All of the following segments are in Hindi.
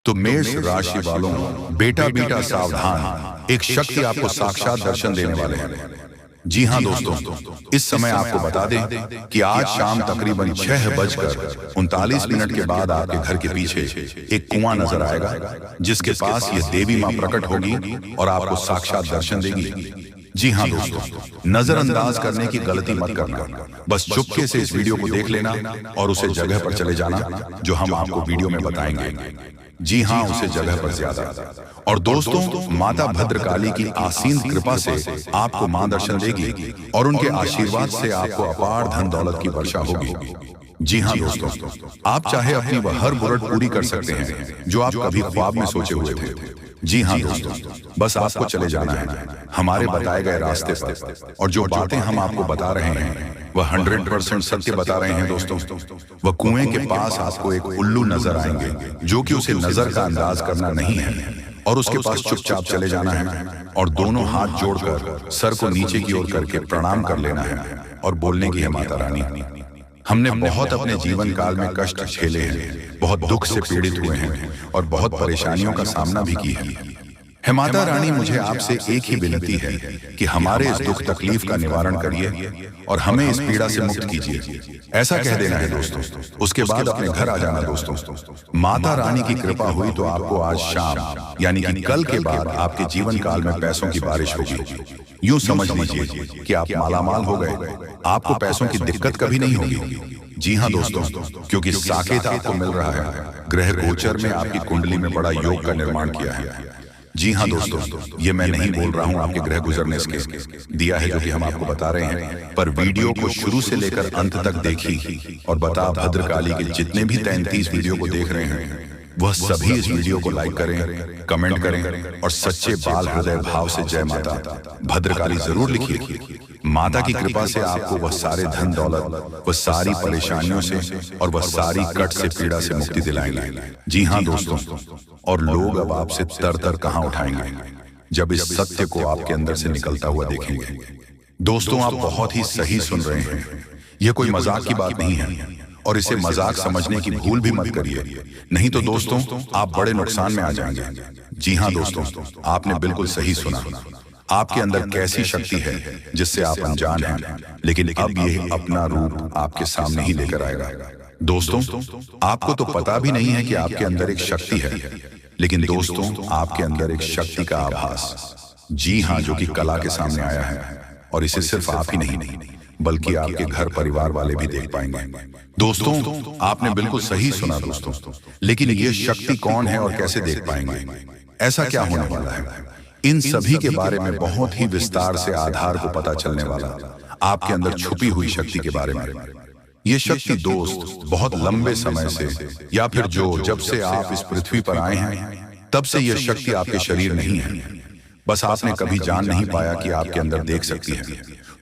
तो मेष राशि वालों, बेटा बेटा सावधान, एक शक्ति आपको साक्षात दर्शन देने वाले हैं। जी हाँ दोस्तों, इस समय आपको बता दें कि आज शाम तकरीबन 6:39 के बाद आपके घर के पीछे एक कुआं नजर आएगा, जिसके पास ये देवी माँ प्रकट होगी और आपको साक्षात दर्शन देगी। जी हाँ दोस्तों, नजरअंदाज करने की गलती मत करना, बस चुपके से इस वीडियो को देख लेना और उसे जगह पर चले जाना जो हम आपको वीडियो में बताएंगे। जी हाँ, उसे जगह पर ज्यादा। और दोस्तों, माता भद्रकाली की आसीन कृपा से आपको मां दर्शन देगी और उनके आशीर्वाद से आपको अपार धन दौलत की वर्षा होगी। जी हाँ दोस्तों, आप चाहे अपनी वह हर मुराद पूरी कर सकते हैं जो आप कभी ख्वाब में सोचे हुए थे। जी हाँ दोस्तों, बस आपको चले जाना है हमारे बताए गए रास्ते पर, और जो बातें हम आपको बता रहे हैं वह 100% सत्य बता रहे हैं दोस्तों। वह कुएं के पास आपको एक उल्लू नजर आएंगे जो कि उसे नजर का अंदाज करना नहीं है, और उसके पास चुपचाप चले जाना है और दोनों हाथ जोड़कर सर को नीचे की ओर करके प्रणाम कर लेना है और बोलने की है, माता रानी, हमने बहुत अपने जीवन काल में कष्ट झेले हैं, बहुत दुख से पीड़ित हुए हैं और बहुत परेशानियों का सामना भी किया है। माता रानी, मुझे आपसे एक ही विनती है कि हमारे इस दुख तकलीफ का निवारण करिए और हमें इस पीड़ा से मुक्त कीजिए। ऐसा कह देना है दोस्तों, उसके बाद अपने घर आ जाना दोस्तों। माता रानी की कृपा हुई तो आपको आज शाम यानी कि कल के बाद आपके जीवन काल में पैसों की बारिश होगी। यूं समझ लीजिए कि आप मालामाल हो गए, आपको पैसों की दिक्कत कभी नहीं होगी। जी हाँ दोस्तों, क्योंकि साकेत आपको मिल रहा है, ग्रह गोचर में आपकी कुंडली में बड़ा योग का निर्माण किया है। जी हाँ दोस्तों, ये मैं नहीं बोल रहा हूँ आपके ग्रह गुजरने के दिया है जो कि हम आपको बता रहे हैं, पर वीडियो को शुरू से लेकर अंत तक देखी और बता भद्रकाली के जितने भी 33 वीडियो को देख रहे हैं वह सभी इस वीडियो को लाइक करें, कमेंट करें और सच्चे बाल हृदय भाव से जय माता भद्रकाली जरूर लिखिए। माता की कृपा से आपको वह सारे धन दौलत, वह सारी परेशानियों से और वह सारी कट से पीड़ा से मुक्ति दिलाएंगे। जी हाँ दोस्तों, और लोग अब आपसे तर तर कहां उठाएंगे जब इस सत्य को आपके अंदर से निकलता हुआ देखेंगे। दोस्तों, आप बहुत ही सही सुन रहे हैं, यह कोई मजाक की बात नहीं है और इसे मजाक समझने की भूल भी मत करिए, नहीं तो दोस्तों आप बड़े नुकसान में आ जाएंगे। जी हाँ दोस्तों, आपने बिल्कुल सही सुना। आपके अंदर कैसी शक्ति है जिससे आप अनजान हैं, लेकिन अब ये अपना रूप आपके सामने ही लेकर आएगा। दोस्तों, आपको तो पता भी नहीं है कि आपके अंदर एक शक्ति है, लेकिन दोस्तों आपके अंदर एक शक्ति का आभास, जी हाँ, जो कि कला के सामने आया है, और इसे सिर्फ आप ही नहीं बल्कि आपके घर परिवार वाले भी देख पाएंगे। दोस्तों, आपने बिल्कुल सही सुना दोस्तों, लेकिन ये शक्ति कौन है और कैसे देख पाएंगे, ऐसा क्या होने वाला है, इन सभी के बारे में बहुत ही विस्तार से आधार को पता चलने वाला आपके अंदर छुपी हुई शक्ति के बारे में। ये शक्ति दोस्त बहुत लंबे समय से, या फिर जब से आप इस पृथ्वी पर आए हैं तब से यह शक्ति आपके शरीर नहीं है, बस आपने कभी जान नहीं पाया कि आपके अंदर देख सकती है।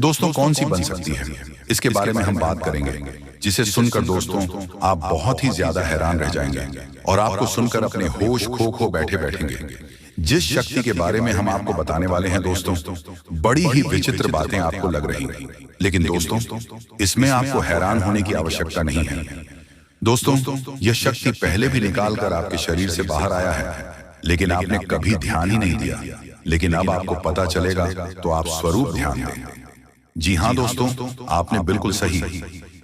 दोस्तों, कौन सी बन सकती है, इसके बारे में हम बात करेंगे, जिसे सुनकर दोस्तों आप बहुत ही ज्यादा हैरान रह जाएंगे और आपको सुनकर अपने होश खो बैठे बैठेंगे। जिस शक्ति के बारे में हम आपको बताने वाले हैं दोस्तों, बड़ी ही विचित्र बातें आपको लग रही, लेकिन दोस्तों इसमें आपको हैरान होने की आवश्यकता नहीं है। दोस्तों, यह शक्ति पहले भी निकाल कर आपके शरीर से बाहर आया है, लेकिन आपने कभी ध्यान ही नहीं दिया, लेकिन अब आपको पता चलेगा तो आप स्वरूप ध्यान दें। जी हाँ दोस्तों, आपने बिल्कुल सही,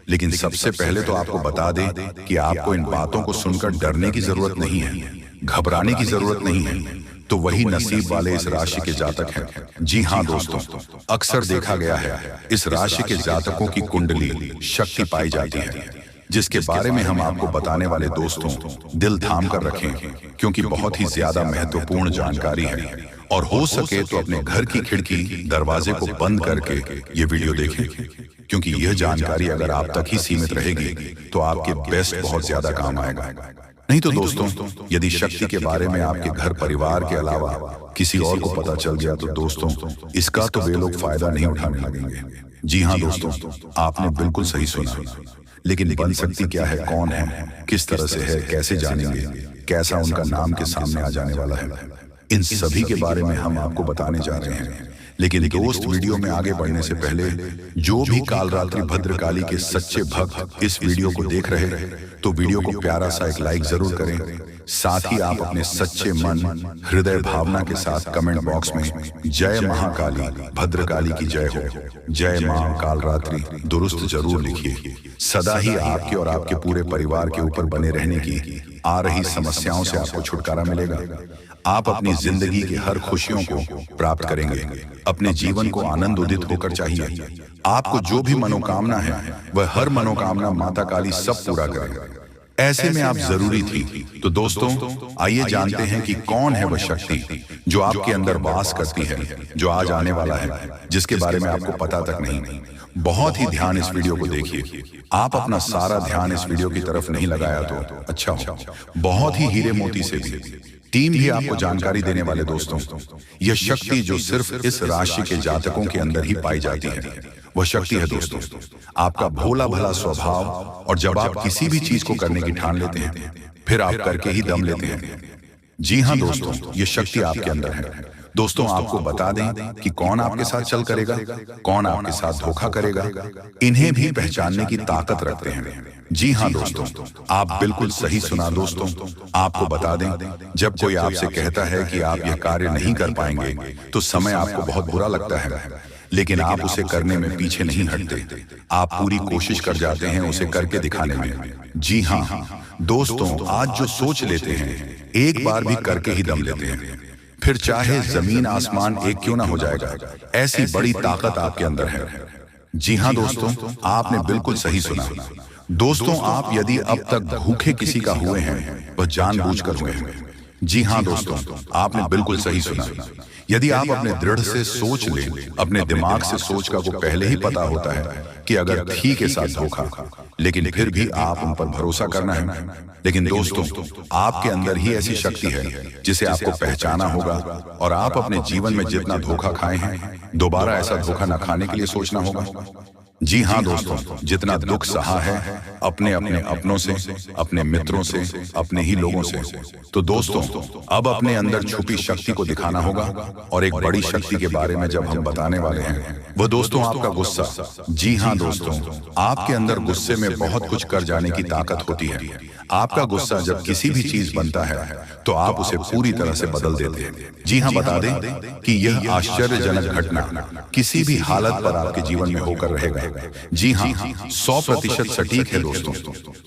लेकिन सबसे पहले तो आपको बता दें कि आपको इन बातों को सुनकर डरने की जरूरत नहीं है, घबराने की जरूरत नहीं है, तो वही नसीब वाले इस राशि के जातक हैं। जी हाँ दोस्तों, अक्सर देखा गया है इस राशि के जातकों की कुंडली शक्ति पाई जाती है, जिसके बारे में हम आपको बताने वाले दोस्तों दिल थाम कर रखें, क्योंकि बहुत ही ज्यादा महत्वपूर्ण जानकारी है, और हो सके तो अपने घर की खिड़की दरवाजे को बंद करके ये वीडियो देखें, क्योंकि यह जानकारी अगर आप तक ही सीमित रहेगी तो आपके बेस्ट बहुत ज्यादा काम आएगा। नहीं तो दोस्तों, यदि शक्ति के बारे में आपके घर परिवार के अलावा किसी और को पता चल गया तो दोस्तों इसका तो वे लोग फायदा नहीं उठाने लगेंगे। जी हाँ दोस्तों, आपने बिल्कुल सही सुना, लेकिन बन सकती क्या है, कौन है, किस तरह से है, कैसे जानेंगे, कैसा उनका नाम के सामने आ जाने वाला है, इन सभी के बारे में हम आपको बताने जा रहे हैं। लेकिन दोस्त, वीडियो में आगे बढ़ने से पहले जो भी कालरात्रि भद्रकाली के सच्चे भक्त इस वीडियो को देख रहे तो वीडियो को प्यारा सा एक लाइक जरूर करें, साथ ही आप अपने सच्चे मन, हृदय भावना के साथ कमेंट बॉक्स में जय महाकाली, भद्रकाली की जय हो, जय मां कालरात्रि दुरुस्त जरूर लिखिए। सदा ही आपके और आपके पूरे परिवार के ऊपर बने रहने की आ रही समस्याओं से आपको छुटकारा मिलेगा। आप अपनी जिंदगी की हर खुशियों को प्राप्त करेंगे। अपने जीवन को आनंद उदित होकर चाहिए। आपको जो भी मनोकामना है वह हर मनोकामना माता काली सब पूरा करें। ऐसे में आप जरूरी थी। तो दोस्तों, आइए जानते हैं कि कौन है वह शक्ति जो आपके अंदर वास करती है, जो आज आने वाला है, जिसके बारे में आपको पता तक नहीं। बहुत ही ध्यान इस वीडियो को देखिए। आप अपना सारा ध्यान इस वीडियो की तरफ नहीं लगाया तो अच्छा हो। बहुत ही हीरे मोती से भी टीम भी आपको जानकारी देने वाले दोस्तों, यह शक्ति जो सिर्फ इस राशि के जातकों के अंदर ही पाई जाती है, वह शक्ति है दोस्तों आपका भोला भला स्वभाव। और जब आप किसी भी चीज को करने की ठान लेते हैं, फिर आप करके ही दम लेते हैं। जी हाँ दोस्तों, यह शक्ति आपके अंदर है। दोस्तों, आपको बता दें कि कौन आपके साथ चल करेगा, कौन आपके साथ धोखा करेगा, इन्हें भी पहचानने की ताकत रखते हैं। जी हाँ दोस्तों, आप बिल्कुल सही सुना दोस्तों। आपको बता दें, जब कोई आपसे कहता है कि आप यह कार्य नहीं कर पाएंगे, तो समय आपको बहुत बुरा लगता है, लेकिन आप उसे करने में पीछे नहीं हटते। आप पूरी कोशिश कर जाते हैं उसे करके दिखाने में। जी हाँ दोस्तों, आज जो सोच लेते हैं, एक बार भी करके ही दम लेते हैं, फिर चाहे जमीन आसमान एक क्यों ना हो जाएगा। ऐसी बड़ी ताकत आपके अंदर है। जी हाँ दोस्तों, आपने बिल्कुल सही सुना। दोस्तों, आप यदि अब तक भूखे किसी का हुए हैं, वह जानबूझकर हुए हैं। जी हाँ दोस्तों, आपने बिल्कुल सही सुना। यदि आप अपने दृढ़ से सोच लें, अपने दिमाग से सोच का को पहले ही पता होता है कि अगर थी के साथ धोखा, लेकिन फिर भी आप उन पर भरोसा करना है। लेकिन दोस्तों, आपके अंदर ही ऐसी शक्ति है जिसे आपको पहचाना होगा, और आप अपने जीवन में जितना धोखा खाए हैं, दोबारा ऐसा धोखा न खाने के लिए सोचना होगा। जी हाँ दोस्तों, जितना दुख सहा है अपने अपनों से, अपने मित्रों से, अपने ही लोगों से, तो दोस्तों अब अपने अंदर छुपी शक्ति को दिखाना होगा। और एक बड़ी शक्ति के बारे में जब हम बताने वाले हैं, वह दोस्तों आपका गुस्सा। जी हाँ दोस्तों, आपके अंदर गुस्से में बहुत कुछ कर जाने की ताकत होती है। आपका गुस्सा जब किसी भी चीज बनता है, तो आप उसे पूरी तरह से बदल देते हैं। जी हाँ, बता दें कि यह आश्चर्यजनक घटना किसी भी हालत पर आपके जीवन में होकर रहेगा। जी हाँ, 100% सटीक है दोस्तों।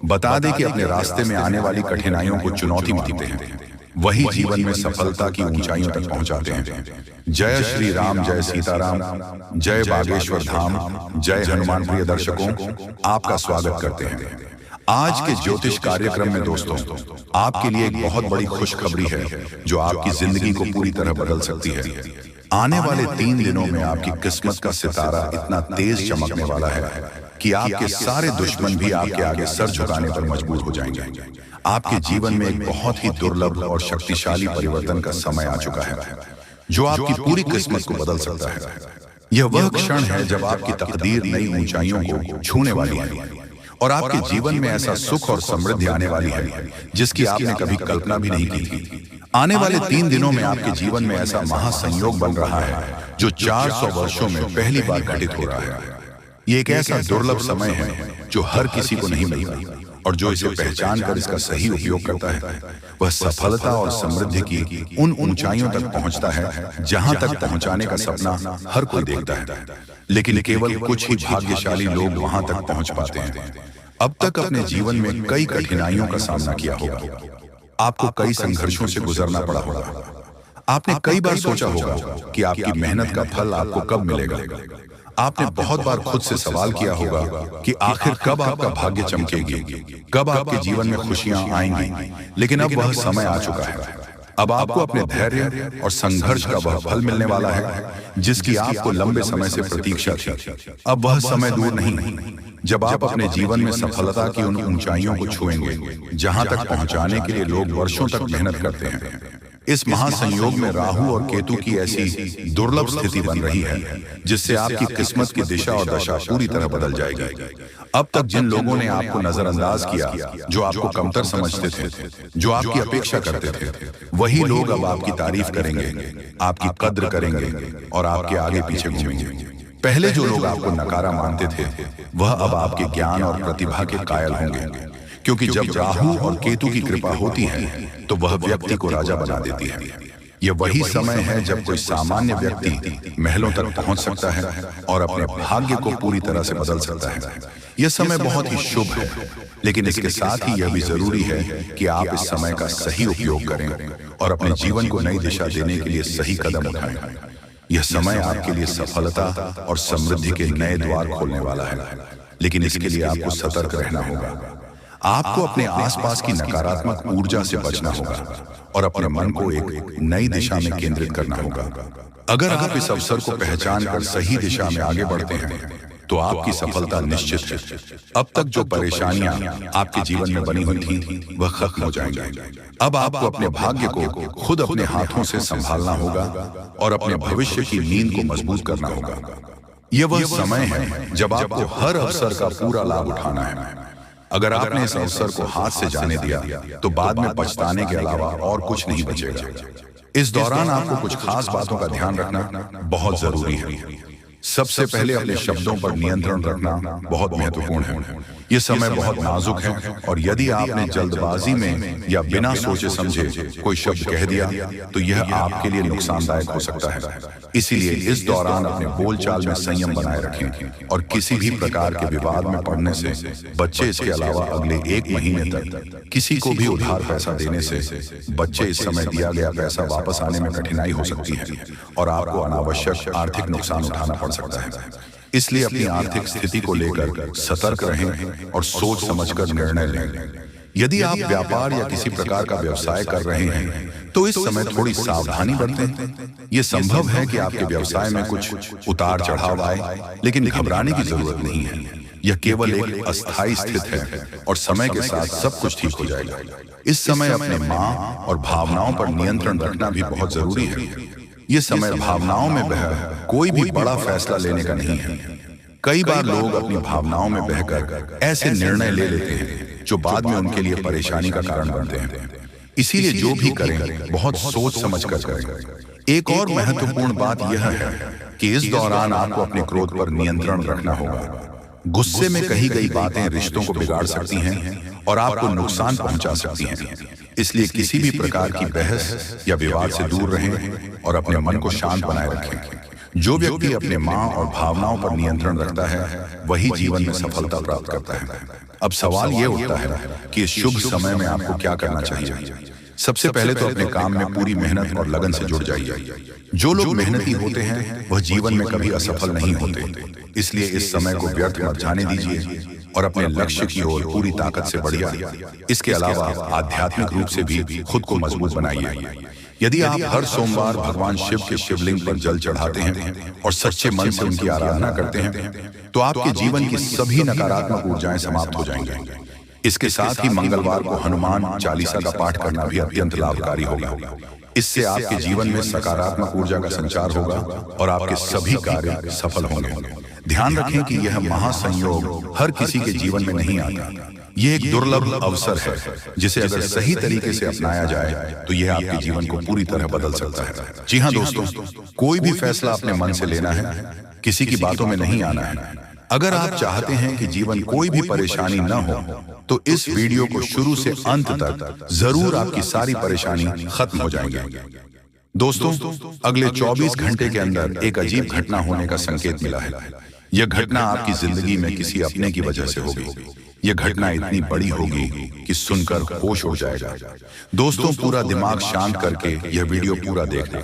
बता दें कि अपने रास्ते में आने वाली कठिनाइयों को चुनौती मानते हैं, वही जीवन में सफलता की ऊंचाइयों तक पहुंचाते हैं। जय श्री राम, जय सीताराम, जय बागेश्वर धाम, जय हनुमान। प्रिय दर्शकों, आपका स्वागत करते हैं आज के ज्योतिष कार्यक्रम में। दोस्तों, आपके लिए एक बहुत बड़ी खुशखबरी है जो आपकी जिंदगी को पूरी तरह बदल सकती है। आने वाले 3 दिनों में आपकी किस्मत का सितारा इतना तेज चमकने वाला है कि आपके सारे दुश्मन भी आपके आगे सर झुकाने पर मजबूर हो जाएंगे। आपके जीवन में एक बहुत ही दुर्लभ और शक्तिशाली परिवर्तन का समय आ चुका है, जो आपकी पूरी किस्मत को बदल सकता है। यह वह क्षण है जब आपकी तकदीर नई ऊंचाइयों को छूने वाली है, और आपके जीवन में ऐसा सुख और समृद्धि आने वाली है जिसकी आपने कभी कल्पना भी नहीं की थी। आने वाले 3 दिनों में आपके जीवन में ऐसा महासंयोग बन रहा है जो 400 वर्षों में पहली बार घटित हो रहा है। ये एक ऐसा दुर्लभ समय है जो हर किसी को नहीं मिलता, और जो इसे पहचान कर इसका सही उपयोग करता है, वह सफलता और समृद्धि की उन ऊंचाइयों तक पहुंचता है जहां तक पहुंचाने का सपना हर कोई देखता है, लेकिन केवल कुछ ही भाग्यशाली लोग वहां तक पहुंच पाते हैं। अब तक अपने जीवन में कई कठिनाइयों का सामना किया होगा, आपको कई संघर्षों से गुजरना पड़ा होगा। आपने कई बार सोचा होगा कि आपकी मेहनत का फल आपको कब मिलेगा। आपने बहुत बार खुद से सवाल किया होगा कि आखिर कब आपका भाग्य चमकेगी, कब आपके जीवन में खुशियां आएंगी। लेकिन अब वह समय आ चुका है। अब आपको अपने धैर्य और संघर्ष का वह फल मिलने वाला है जिसकी आपको लंबे समय से प्रतीक्षा थी। अब वह समय दूर नहीं जब आप अपने जीवन में सफलता की उन ऊंचाइयों को छुएंगे जहां तक पहुंचाने के लिए लोग वर्षों तक मेहनत करते हैं। इस महासंयोग में राहु और केतु की ऐसी दुर्लभ स्थिति बन रही है जिससे आपकी किस्मत की दिशा और दशा पूरी तरह बदल जाएगी। अब तक जिन लोगों ने आपको नजरअंदाज किया, जो आपको कमतर समझते थे, जो आपकी अपेक्षा करते थे, वही लोग अब आपकी तारीफ करेंगे, आपकी कद्र करेंगे और आपके आगे पीछे घूमेंगे। पहले जो लोग आपको नकारा मानते थे, वह अब आपके ज्ञान और प्रतिभा के कायल होंगे, क्योंकि जब राहु और केतु की कृपा होती है तो वह व्यक्ति को राजा बना देती है। यह वही समय है जब कोई सामान्य व्यक्ति महलों तक पहुंच सकता है और अपने भाग्य को पूरी तरह से बदल सकता है। यह समय बहुत ही शुभ है, लेकिन इसके साथ ही यह भी जरूरी है कि आप इस समय का सही उपयोग करें और अपने जीवन को नई दिशा देने के लिए सही कदम उठाएं। यह समय आपके लिए सफलता और समृद्धि के नए द्वार खोलने वाला है, लेकिन इसके लिए आपको सतर्क रहना होगा। आपको अपने आसपास की नकारात्मक ऊर्जा से बचना होगा और अपने मन को एक नई दिशा में केंद्रित करना होगा। अगर आप इस अवसर को पहचान कर सही दिशा में आगे बढ़ते हैं तो आपकी सफलता निश्चित है। अब तक जो परेशानियां आपके जीवन में बनी हुई थी वह खत्म हो जाएंगी। अब आपको अपने भाग्य को खुद अपने हाथों से संभालना होगा और अपने भविष्य की नींद को मजबूत करना होगा। यह वह समय है जब आपको हर अवसर का पूरा लाभ उठाना है। अगर आपने इस अवसर को हाथ से जाने दिया तो बाद में पछताने के अलावा और कुछ नहीं बचेगा। इस दौरान आपको कुछ खास बातों का ध्यान रखना बहुत जरूरी है। सबसे पहले अपने शब्दों पर नियंत्रण रखना बहुत महत्वपूर्ण है। यह समय बहुत नाजुक है और यदि आपने जल्दबाजी में या बिना सोचे समझे कोई शब्द कह दिया तो यह आपके लिए नुकसानदायक हो सकता है। इसीलिए इस दौरान अपने बोलचाल में संयम बनाए रखें और किसी भी प्रकार के विवाद में पड़ने से बच्चे। इसके अलावा अगले 1 महीने तक किसी को भी उधार पैसा देने से बच्चे इस समय दिया गया पैसा वापस आने में कठिनाई हो सकती है और आपको अनावश्यक आर्थिक नुकसान उठाना पड़ सकता है। इसलिए अपनी आर्थिक स्थिति को लेकर सतर्क रहें और सोच समझकर निर्णय लें। यदि आप व्यापार या किसी प्रकार का व्यवसाय कर रहे हैं तो इस समय थोड़ी सावधानी बरतें। यह संभव है कि आपके व्यवसाय में कुछ उतार चढ़ाव आए, लेकिन घबराने की जरूरत नहीं है। यह केवल एक अस्थायी स्थिति है और समय के साथ सब कुछ ठीक हो जाएगा। इस समय अपने मां और भावनाओं पर नियंत्रण रखना भी बहुत जरूरी है। यह समय भावनाओं में बह कोई भी बड़ा फैसला लेने का नहीं है। कई बार लोग अपनी भावनाओं में बहकर ऐसे निर्णय ले लेते हैं जो बाद में उनके लिए परेशानी का कारण बनते हैं। इसीलिए जो भी करें बहुत सोच समझ कर करें। एक और महत्वपूर्ण बात यह है कि इस दौरान आपको अपने क्रोध पर नियंत्रण रखना होगा। गुस्से में कही गई बातें रिश्तों को बिगाड़ सकती हैं और आपको नुकसान पहुंचा सकती हैं। इसलिए किसी भी प्रकार की बहस या विवाद से दूर रहें और अपने मन को शांत बनाए रखें। जो व्यक्ति अपने मां और भावनाओं पर नियंत्रण रखता है वही जीवन में सफलता प्राप्त करता है। अब सवाल यह उठता है कि इस शुभ समय में आपको क्या करना चाहिए। सबसे पहले तो अपने काम में पूरी मेहनत और लगन से जुट जाइए। जो लोग मेहनती होते हैं वह जीवन में कभी असफल नहीं होते। इसलिए इस समय को व्यर्थ मत जाने दीजिए और अपने लक्ष्य की ओर पूरी ताकत से बढ़िए। इसके अलावा आध्यात्मिक रूप से भी खुद को मजबूत बनाइए। यदि आप हर सोमवार भगवान शिव के शिवलिंग पर जल चढ़ाते हैं और सच्चे मन से उनकी आराधना करते हैं तो आपके जीवन की सभी नकारात्मक ऊर्जाएं समाप्त हो जाएंगी। इसके साथ ही मंगलवार को हनुमान चालीसा का पाठ करना भी अत्यंत लाभकारी होगा। इससे आपके जीवन में सकारात्मक ऊर्जा का संचार होगा और आपके सभी कार्य सफल होंगे। ध्यान रखें कि यह महासंयोग हर किसी के जीवन में नहीं आता। यह एक दुर्लभ अवसर है जिसे अगर सही तरीके से अपनाया जाए तो यह आपके जीवन को पूरी तरह बदल सकता है। जी हाँ दोस्तों, कोई भी फैसला अपने मन से लेना है, किसी की बातों में नहीं आना है। अगर आप चाहते हैं कि जीवन कोई भी परेशानी न हो तो इस वीडियो को शुरू से अंत तक जरूर आपकी सारी परेशानी खत्म हो जाएंगी। दोस्तों, अगले 24 घंटे के अंदर एक अजीब घटना होने का संकेत मिला है। यह घटना आपकी जिंदगी में किसी अपने की वजह से होगी। यह घटना इतनी बड़ी होगी कि सुनकर होश उड़ जाएगा। दोस्तों, पूरा दिमाग शांत करके यह वीडियो पूरा देखना।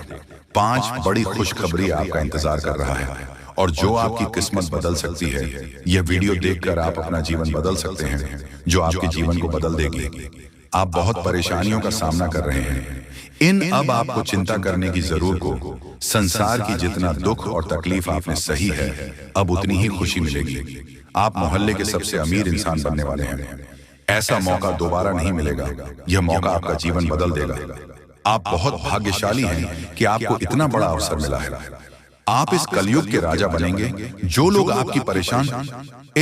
5 बड़ी खुशखबरी आपका इंतजार कर रहा है और जो आपकी किस्मत बदल सकती है। यह वीडियो देखकर आप अपना जीवन बदल सकते हैं, जो आपके जीवन को बदल देगी। आप बहुत परेशानियों का सामना कर रहे हैं। अब आपको चिंता करने की जरूरत को संसार की जितना दुख और तकलीफ आपने सही है, अब उतनी ही खुशी मिलेगी। आप मोहल्ले के सबसे अमीर इंसान बनने वाले हैं। ऐसा मौका दोबारा नहीं मिलेगा। यह मौका आपका जीवन बदल देगा। आप बहुत भाग्यशाली हैं कि आपको इतना बड़ा अवसर मिला है। आप इस कलयुग के राजा बनेंगे। जो लोग आपकी परेशान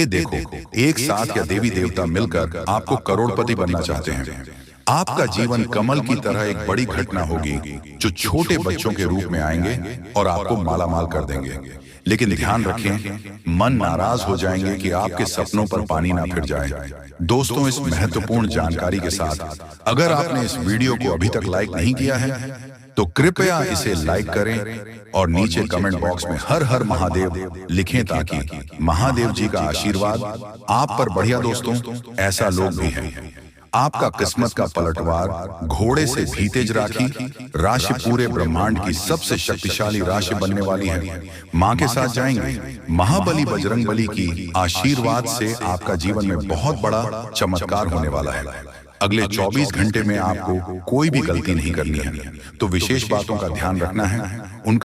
देखो, एक साथ या देवी देवता मिलकर आपको करोड़पति बनना चाहते हैं। आपका जीवन कमल की तरह एक बड़ी घटना होगी जो छोटे बच्चों के रूप में आएंगे और आपको मालामाल कर देंगे। लेकिन ध्यान रखें, मन नाराज हो जाएंगे कि आपके सपनों पर पानी ना फिर जाए। दोस्तों, इस महत्वपूर्ण जानकारी के साथ अगर आपने इस वीडियो को अभी तक लाइक नहीं किया है तो कृपया इसे लाइक करें और नीचे कमेंट बॉक्स में हर हर महादेव लिखें ताकि महादेव जी का आशीर्वाद आप पर बढ़िया। दोस्तों, ऐसा लोग भी हैं। आपका किस्मत का पलटवार घोड़े से भी तेज राखी राशि पूरे ब्रह्मांड की सबसे शक्तिशाली राशि बनने वाली है। मां के साथ जाएंगे। महाबली बजरंगबली की आशीर्वाद से आपका जीवन में बहुत बड़ा चमत्कार होने वाला है। अगले 24 घंटे में आपको कोई भी गलती नहीं करनी है, तो विशेष बातों का ध्यान रखना है। उनका